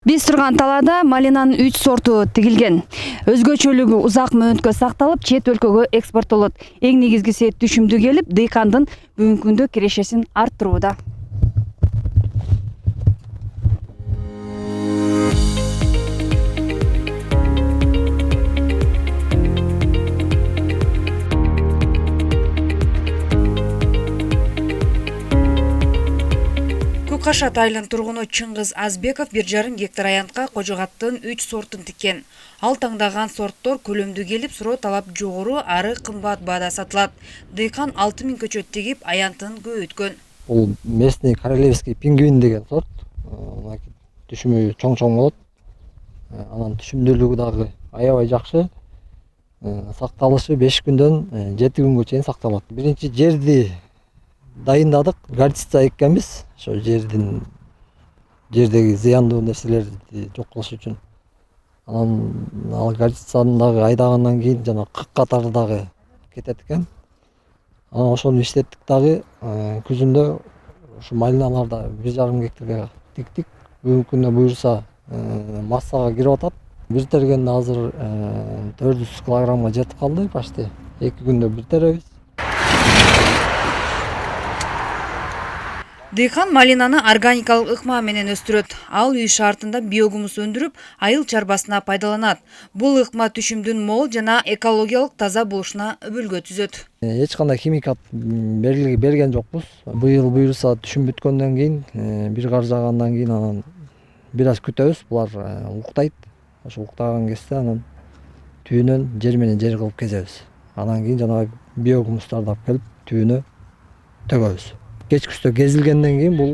Биз турган талаада малинанын 3 сорту тигилген. Өзгөчөлүгү узак мөөнөткө сакталып, чет өлкөгө экспорттолот. Эң негизгиси түшүмдүү келип, дыйкандын бүгүнкү күндө кирешесин арттырууда. Кашат айылынын тургуну Чыңгыз Азбеков 1,5 гектар аянтка кожогаттын 3 сортун тиккен. Ал таңдаган сорттор көлөмдүү келип, суроо талап жогору, ары кымбат баада сатылат. Дыйкан 6000 көчөт тигип, аянтын көбөйткөн. Бул местный королевский пингвин деген сорт. Түшүмү чоң-чоң болот. Анан түшүмдүүлүгү дагы аябай жакшы. Сакталышы 5 күндөн 7 күнгө чейин сакталат. Биринчи жерди дайындадык, горчица эккенбиз. Ошо жердеги зыяндуу нерселерди жок кылыш үчүн. Анан ал горчицаны дагы айдагандан кийин жана кык катары дагы кетет экен. Анан ошону иштеттик дагы күзүндө ушу малиналарда 1,5 гектарга тиктик. Бүгүнкү күндө буюрса массага кирип атат. Бир тергенде азыр 400 килограммга жетип калды почти. 2 күндө бир теребиз. Дыйкан малинаны органикалык ыкма менен өстүрөт. Ал үй шартында биогумус өндүрүп, айыл чарбасына пайдаланат. Бул ыкма түшүмдүн мол жана экологиялык таза болушуна өбөлгө түзөт. Эч кандай химикат берген жокпуз. Быйыл буюрса түшүм бүткөндөн кийин, бир кар жаагандан кийин анан бир аз күтөбүз. Булар уктайт. Ошо уктаган кезде анан түйүнөн жер менен жер кылып кезебиз. Анан кийин жанагы биогумустарды алып келип түйүнө төгөбүз. Кечкүстө кезилгенден кийин бул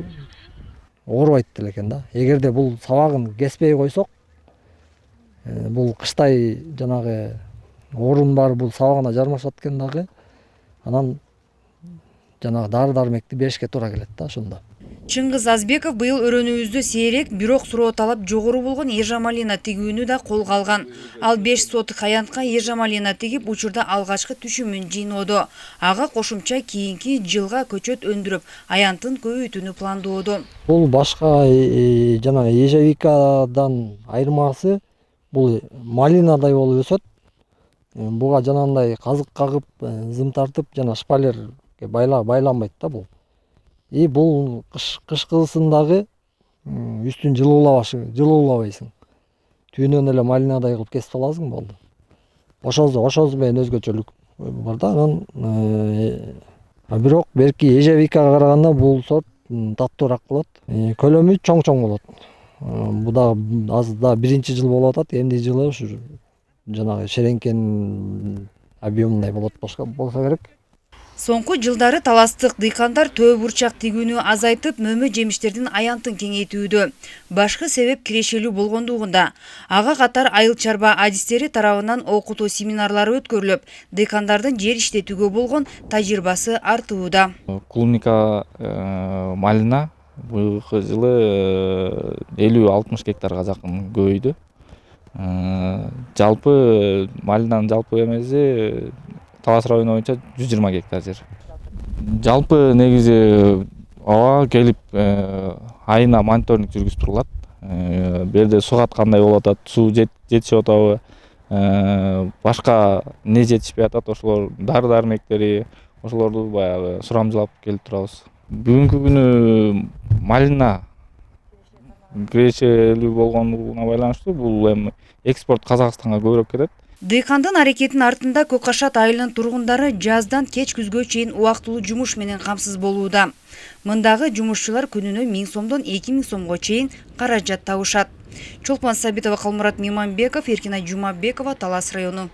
оорубайт деле экен да. Эгерде бул сабагын кеспей койсок, бул кыштай жанагы оорунун баары бул сабагына жармашат экен дагы. Анан жанагы дары-дармекти беришке туура келет да ошондо. Чыңгыз Азбеков быйыл өрөөнүбүздө сейрек, бирок суроо талап жогору болгон ержамалина тигүүнү да колго алган. Ал 5 сотык аянтка ержамалина тигип, учурда алгачкы түшүмүн жыйноодо. Ага кошумча кийинки жылга көчөт өндүрүп, аянтын көбөйтүүнү пландоодо. Бул башка жана ежевикадан айырмасы бул малинадай болуп өсөт. Буга жанагындай казык кагып, зым тартып жана шпалерге байланбайт да бул. Бул кышкысын дагы үстүн жылуулабайсың. Түйүнөн эле малинадай кылып кесип аласың болду. Ошосу менен өзгөчөлүк бар да. Анан бирок берки ежевикага караганда бул сорт таттуураак болот. Көлөмү чоң-чоң болот. Бу дагы аз да биринчи жыл болуп атат. Эмди жылы ушу жанагы шереңкенин объемундай болсо керек. Соңку жылдары таластык дыйкандар төө бурчак тигүүнү азайтып, мөмө жемиштердин аянтын кеңейтүүдө. Башкы себеп кирешелүү болгондугунда. Ага катар айыл чарба адистери тарабынан окутуу семинарлары өткөрүлүп, дыйкандардын жер иштетүүгө болгон тажрыйбасы артууда. Клубника малина быйылкы жылы 50-60 гектарга жакын көбөйдү. Жалпы малинанын жалпы эмеси Талас району боюнча 120 гектар жер. Жалпы негизи ага келип айына мониторинг жүргүзүп турулат. Берде сугат кандай болуп атат, суу жетишип атабы, башка не жетишпей атат, ошолор дары-дармектери, ошолорду баягы сурамжылап келип турабыз. Бүгүнкү күнү малина кирешелүү болгондугуна байланыштуу бул эми экспорт Казакстанга көбүрөөк кетет. Дыйкандын аракетинин артында Көк Кашат айылынын тургундары жаздан кеч күзгө чейин убактылуу жумуш менен камсыз болууда. Мындагы жумушчулар күнүнө 1000 сомдон 2000 сомго чейин каражат табышат. Чолпон Сабитова, Калмурат Миманбеков, Эркина Жумабекова, Талас району.